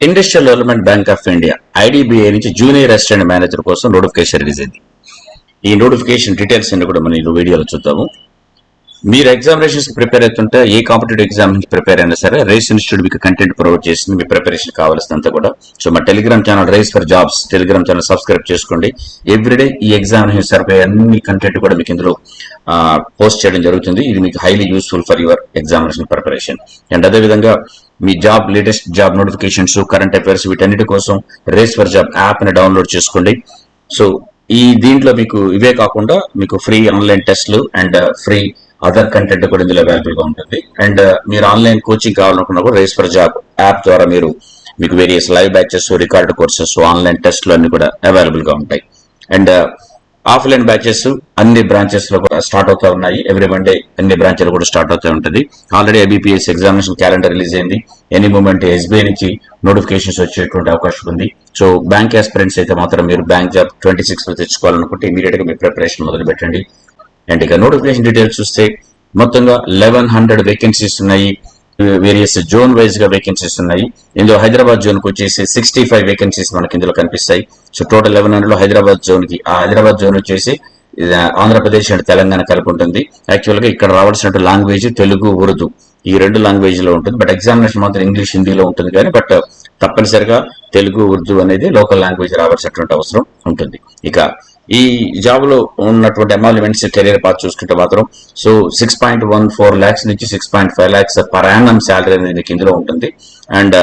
Industrial development bank of India IDBI నుంచి junior assistant manager కోసం notification release అయింది. ఈ నోటిఫికేషన్ డీటెయిల్స్ అన్ని కూడా మనం ఈ వీడియోలో చూద్దాము. మీరు ఎగ్జామినేషన్స్ ప్రిపేర్ అవుతుంటే ఏ కాంపిటేటివ్ ఎగ్జామ్ నుంచి ప్రిపేర్ అయినా సరే రైస్ ఇన్స్టిట్యూట్ మీకు కంటెంట్ ప్రొవైడ్ చేసింది, మీ ప్రిపరేషన్ కావాల్సినంత కూడా. సో మా Telegram channel rice for jobs Telegram channel subscribe చేసుకోండి. ఎవ్రీడే ఈ ఎగ్జామినేషన్ సరిపోయే అన్ని కంటెంట్ కూడా మీకు ఇందులో పోస్ట్ చేయడం జరుగుతుంది. ఇది మీకు highly useful for your examination preparation. And అదేవిధంగా మీ job latest job notifications, current affairs వీటన్నిటి కోసం రైస్ ఫర్ జాబ్ యాప్ ని డౌన్లోడ్ చేసుకోండి. సో ఈ దీంట్లో మీకు ఇవే కాకుండా మీకు ఫ్రీ ఆన్లైన్ టెస్ట్లు అండ్ ఫ్రీ అదర్ కంటెంట్ కూడా ఇందులో అవైలబుల్ గా ఉంటుంది. అండ్ మీరు ఆన్లైన్ కోచింగ్ కావాలనుకున్నా కూడా రైస్ ఫర్ జాబ్ యాప్ ద్వారా మీకు various live batches, record courses, online టెస్ట్లు అన్ని కూడా అవైలబుల్ గా ఉంటాయి. అండ్ ఆఫ్లైన్ బ్యాచెస్ అన్ని బ్రాంచెస్ లో కూడా స్టార్ట్ అవుతా ఉన్నాయి. ఎవ్రీ మండే అన్ని బ్రాంచ్లు కూడా స్టార్ట్ అవుతూ ఉంటుంది. Already IBPS examination calendar release అయింది. ఎనీ మూమెంట్ ఎస్బీఐ నుంచి నోటిఫికేషన్స్ వచ్చేటువంటి అవకాశం ఉంది. సో బ్యాంక్ ఆస్పిరెంట్స్ అయితే మాత్రం మీరు బ్యాంక్ జాబ్ 26 లో తెచ్చుకోవాలనుకుంటే ఇమీడియట్ గా మీ ప్రిపరేషన్ మొదలు పెట్టండి. అండ్ ఇక నోటిఫికేషన్ డీటెయిల్స్ చూస్తే మొత్తంగా 1100 వేకెన్సీస్ ఉన్నాయి. వేరియస్ జోన్ వైజ్ గా వేకెన్సీస్ ఉన్నాయి. ఇందులో హైదరాబాద్ జోన్ కు వచ్చేసి 65 వేకెన్సీస్ మనకి ఇందులో కనిపిస్తాయి. సో టోటల్ 1100 లో హైదరాబాద్ జోన్ కి, ఆ హైదరాబాద్ జోన్ వచ్చేసి ఆంధ్రప్రదేశ్ అండ్ తెలంగాణ కలిపి ఉంటుంది. యాక్చువల్ గా ఇక్కడ రావాల్సిన లాంగ్వేజ్ తెలుగు, ఉర్దూ ఈ 2 లాంగ్వేజ్ లో ఉంటుంది. బట్ ఎగ్జామినేషన్ మాత్రం ఇంగ్లీష్, హిందీలో ఉంటుంది. కానీ బట్ తప్పనిసరిగా తెలుగు, ఉర్దూ అనేది లోకల్ లాంగ్వేజ్ రావాల్సినటువంటి అవసరం ఉంటుంది. ఇక ఈ జాబ్ లో ఉన్నటువంటి ఎమాల్మెంట్స్ కెరీర్ పాత్ చూసుకుంటే మాత్రం సో 6.14 lakhs నుంచి 6.5 lakhs పర్ యానం శాలరీ అనేది ఇందులో ఉంటుంది. అండ్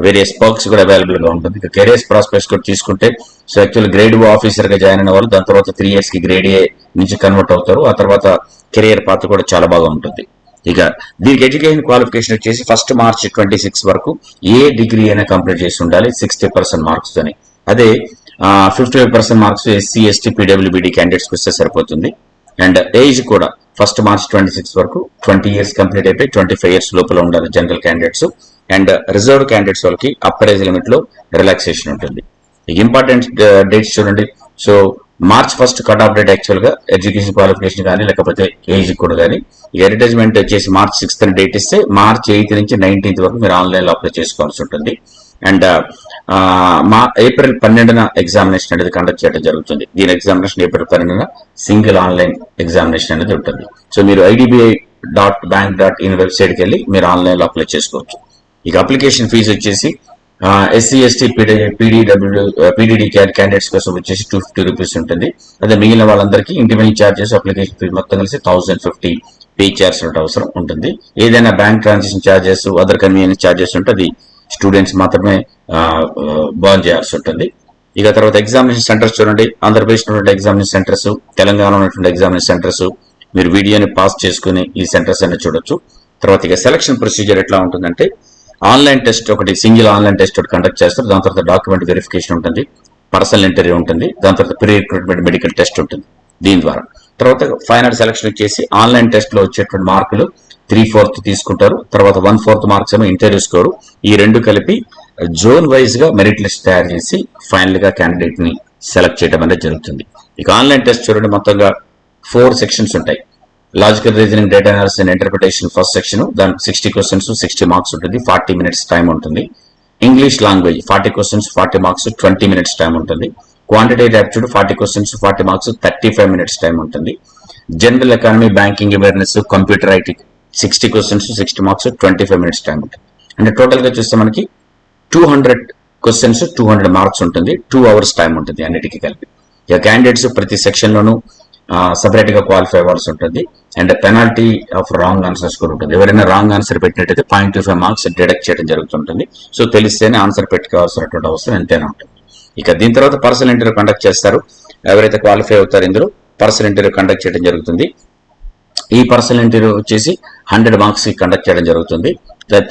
వేరియస్ పర్క్స్ కూడా అవైలబుల్ గా ఉంటుంది. ఇక కెరియర్స్ ప్రాస్పెక్ట్స్ కూడా తీసుకుంటే సో యాక్చువల్ గ్రేడ్ ఓ ఆఫీసర్ గా జాయిన్ అయిన వాళ్ళు దాని తర్వాత 3 years కి గ్రేడ్ ఏ నుంచి కన్వర్ట్ అవుతారు. ఆ తర్వాత కెరియర్ పాత్ కూడా చాలా బాగా ఉంటుంది. ఇక దీనికి ఎడ్యుకేషన్ క్వాలిఫికేషన్ వచ్చేసి 1st March 26 వరకు ఏ డిగ్రీ అయినా కంప్లీట్ చేసి ఉండాలి 60% మార్క్స్ తోని. అదే 55% marks SC, ST, PWBD candidates కి వస్తే సరిపోతుంది. అండ్ ఏజ్ కూడా 1st March 26 వరకు 20 years కంప్లీట్ అయిపోయి 25 years లోపల ఉండాలి general candidates. And reserved candidates వాళ్ళకి అప్పర్ ఏజ్ లిమిట్ లో రిలాక్సేషన్ ఉంటుంది. ఇంపార్టెంట్ డేట్స్ చూడండి. So March 1st cut off date actual గా ఎడ్యుకేషన్ క్వాలిఫికేషన్ కానీ లేకపోతే ఏజ్ కూడా కానీ. అడ్వర్టైజ్మెంట్ వచ్చేసి March 6th అని డేట్ ఇస్తే March 8th నుంచి 19th వరకు మీరు ఆన్లైన్ లో అప్లై చేసుకోవాల్సి ఉంటుంది. అండ్ April 12న ఎగ్జామినేషన్ అనేది కండక్ట్ చేయడం జరుగుతుంది. దీని ఎగ్జామినేషన్ April 12న సింగిల్ ఆన్లైన్ ఎగ్జామినేషన్ అనేది ఉంటుంది. సో మీరు idbi.bank.in వెబ్సైట్కి వెళ్ళి మీరు ఆన్లైన్ లో అప్లై చేసుకోవచ్చు. ఇక అప్లికేషన్ ఫీజు వచ్చేసి ఎస్సీ, ఎస్టీ, పీడీడీ క్యాండిడేట్స్ కోసం వచ్చేసి 250 రూపీస్ ఉంటుంది. అదే మిగిలిన వాళ్ళందరికీ ఇంటిమేల్ ఛార్జెస్, అప్లికేషన్ ఫీజు మొత్తం కలిసి 1050 పే చేయాల్సిన అవసరం ఉంటుంది. ఏదైనా bank transaction charges, other convenience charges ఉంటుంది స్టూడెంట్స్ మాత్రమే బర్న్ చేయాల్సి ఉంటుంది. ఇక తర్వాత ఎగ్జామినేషన్ సెంటర్స్ చూడండి. ఆంధ్రప్రదేశ్ లో ఎగ్జామినేషన్ సెంటర్స్, తెలంగాణలో ఉన్నటువంటి ఎగ్జామినేషన్ సెంటర్స్, మీరు వీడియోని పాస్ చేసుకుని ఈ సెంటర్స్ అన్ని చూడొచ్చు. తర్వాత ఇక సెలక్షన్ ప్రొసీజర్ ఎట్లా ఉంటుందంటే ఆన్లైన్ టెస్ట్ ఒకటి, సింగిల్ ఆన్లైన్ టెస్ట్ ఒకటి కండక్ట్ చేస్తారు. దాని తర్వాత డాక్యుమెంట్ వెరిఫికేషన్ ఉంటుంది, పర్సనల్ ఇంటర్వ్యూ ఉంటుంది, దాని తర్వాత ప్రీ రిక్రూట్మెంట్ మెడికల్ టెస్ట్ ఉంటుంది దీని ద్వారా. తర్వాత ఫైనల్ సెలక్షన్ వచ్చేసి ఆన్లైన్ టెస్ట్ లో వచ్చేటువంటి మార్కులు 3/4 తీసుకుంటారు. తర్వాత 1/4 మార్క్స్ ఏమో ఇంటర్వ్యూ స్కోరు. ఈ 2 కలిపి జోన్ వైజ్ గా మెరిట్ లిస్ట్ తయారు చేసి ఫైనల్ గా క్యాండిడేట్ ని సెలెక్ట్ చేయడం అనేది జరుగుతుంది. ఇక ఆన్లైన్ టెస్ట్ చూడండి, మొత్తంగా 4 sections ఉంటాయి. Logical reasoning, data analysis and interpretation first section, దానికి 60 questions 60 మార్క్స్ ఉంటుంది, 40 minutes టైం ఉంటుంది. English language 40 questions 40 marks 20 minutes time ఉంటుంది. Quantitative aptitude 40 questions 40 marks 35 minutes time ఉంటుంది. General economy, banking awareness, computer IT 60 questions 60 marks 25 minutes time ఉంటుంది. అంటే total గా చూస్తే మనకి 200 questions 200 marks ఉంటుంది. 2 hours టైం ఉంటుంది అన్నిటికీ కలిపి. ఇక క్యాండిడేట్స్ ప్రతి సెక్షన్ లోనూ సపరేట్ గా క్వాలిఫై అవ్వాల్సి ఉంటుంది. And penalty of wrong answers కూడా ఉంటుంది. ఎవరైనా రాంగ్ ఆన్సర్ పెట్టినట్టయితే 0.25 marks డిడక్ట్ చేయడం జరుగుతుంటుంది. సో తెలిస్తేనే ఆన్సర్ పెట్టుకోవాల్సినటువంటి అవసరం ఎంతైనా ఉంటుంది. ఇక దీని తర్వాత పర్సనల్ ఇంటర్వ్యూ కండక్ట్ చేస్తారు. ఎవరైతే క్వాలిఫై అవుతారో ఇందులో పర్సనల్ ఇంటర్వ్యూ కండక్ట్ చేయడం జరుగుతుంది. ఈ పర్సనల్ ఇంటర్వ్యూ వచ్చేసి 100 marks కి కండక్ట్ చేయడం జరుగుతుంది.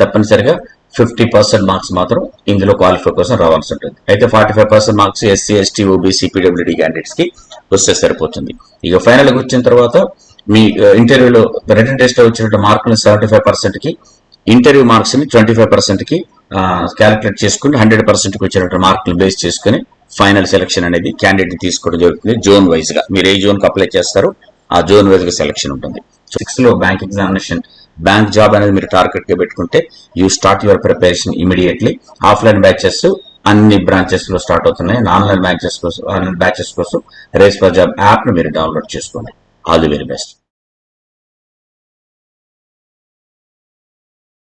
తప్పనిసరిగా 50% మార్క్స్ మాత్రం ఇందులో క్వాలిఫై కోసం రావాల్సి ఉంటుంది. అయితే 45% marks SC, ST, OBC, PWD candidates కి వస్తే సరిపోతుంది. ఇక ఫైనల్ గా వచ్చిన తర్వాత మీ ఇంటర్వ్యూలో రిటన్ టెస్ట్ లో వచ్చిన మార్కులు 75% కి, ఇంటర్వ్యూ మార్క్స్ ని 25% కి క్యాలిక్యులేట్ చేసుకుని 100% కి వచ్చిన మార్కులు బేస్ చేసుకుని ఫైనల్ సెలక్షన్ అనేది క్యాండిడేట్ తీసుకోవడం జరుగుతుంది. జోన్ వైజ్ గా మీరు ఏ జోన్ కి అప్లై చేస్తారో ఆ జోన్ వైజ్ గా సెలక్షన్ ఉంటుంది. 6th లో బ్యాంక్ ఎగ్జామినేషన్ బ్యాంక్ జాబ్ అనేది మీరు టార్గెట్ గా పెట్టుకుంటే you start your preparation immediately. Offline batches అన్ని బ్రాంచెస్ లో స్టార్ట్ అవుతున్నాయి. ఆన్లైన్ బ్యాచెస్ కోసం రేస్ ఫర్ జాబ్ యాప్ ను మీరు డౌన్లోడ్ చేసుకోండి. All the very best.